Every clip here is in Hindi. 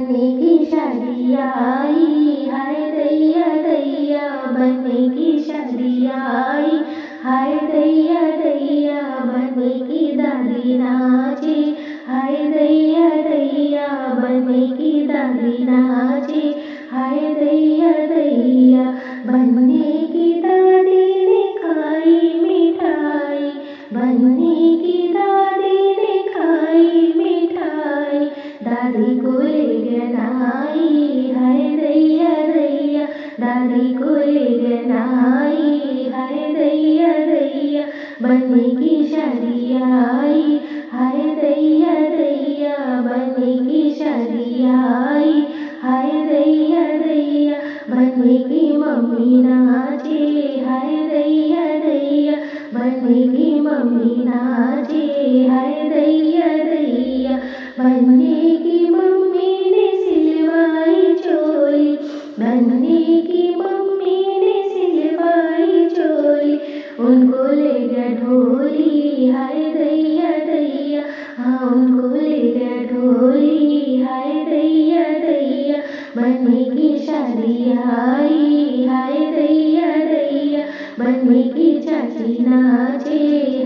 बनने की शादी आई, हाय दैया दैया बनने की शादी आई, हाय दैया दैया बनने की दादी नाचे, हाय दैया दैया बनने की दादी नाचे, हाय दैया दैया बनने की दादी ने खाई मिठाई, बनने की दादी ने खाई मिठाई, दादी को ले गया नाई, हाय दैया दैया दादी को ले गया नाई, हाय दैया दैया बनने की शादी आई, हाय दैया दैया बनने की शादी आई, हाय दैया दैया बनने की मम्मी नाचे, हाय दैया दैया बनने की मम्मी नाचे, हाय दैया दैया बनने की मम्मी ने सिलवाई चोली, बनने की मम्मी ने सिलवाई चोली, उनको ले गया ढोली, हाय दैया दैया हाँ उनको ले गया ढोली, हाय दैया दैया बनने की शादी आई, हाय दैया दैया बनने की चाची नाचे,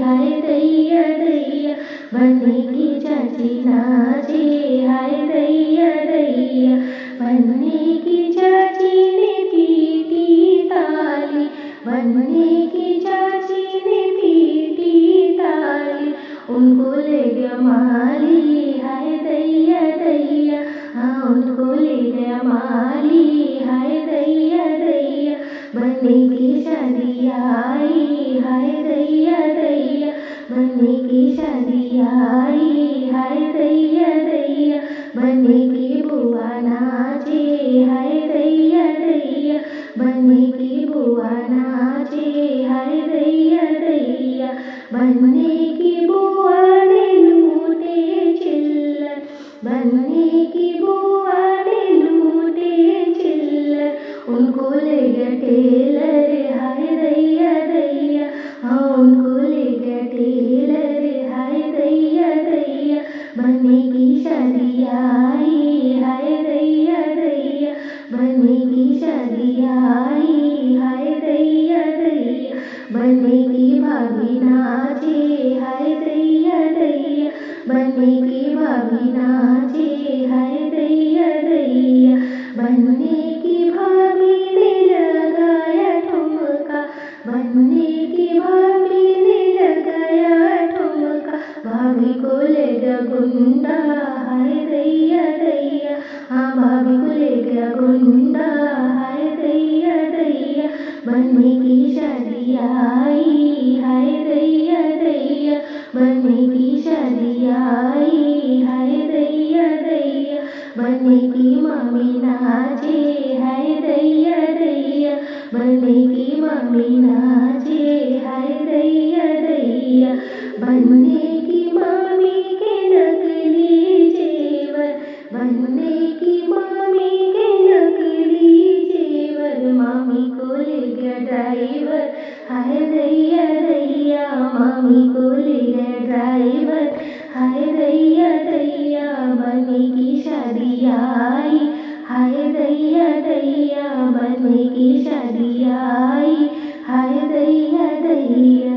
हाय दैया दैया बनने की चाची नाचे, हाय दैया दैया बनने की चाची ने पीटी ताली, बनने की चाची ने पीटी ताली, उनको ले गया माली, हाय दैया दैया हाँ उनको ले गया माली, हाय दैया दैया बनने की शादी आई, हाय दैया दैया बनने की शादी आई, हाय दैया दैया बनने की बुआ नाचे, हाय दैया दैया बनने की बुआ नाचे, हाय दैया दैया बनने की बुआ ने लूटे चिल्लर, बनने की बुआ ने लूटे चिल्लर, उनको ले गया टेलर, हाय दैया दैया हाँ उनको ले गया टेलर, हाय दैया दैया बनने की शादी आई, हाय दैया दैया बनने की शादी आई, हाय दैया दैया बनने की भाभी नाचे, हाय दैया दैया बनने की भाभी नाचे, हाय दैया दैया बनने की भाभी ने लगाया ठुमका, बनने की भाभी ने लगाया ठुमका, भाभी को ले गया गुंडा, हाय दैया दैया हाँ भाभी को ले गया गुंडा, हाय दैया दैया बनने की शादी आई, हाय दैया दैया बनने की शादी आई, हाय दैया दैया बनने की मम्मी नाचे, हाय दैया दैया बनने की मम्मी नाचे, हाय दैया दैया बनने की मम्मी के नकली जेवर, बनने की मम्मी के नकली जेवर, मम्मी को ले गया ड्राइवर, हाय दैया दैया मम्मी को ले गया ड्राइवर, हाय दैया दैया बनने की शादी आई, हाय दैया दैया बनने की शादी आई, हाय दैया दैया।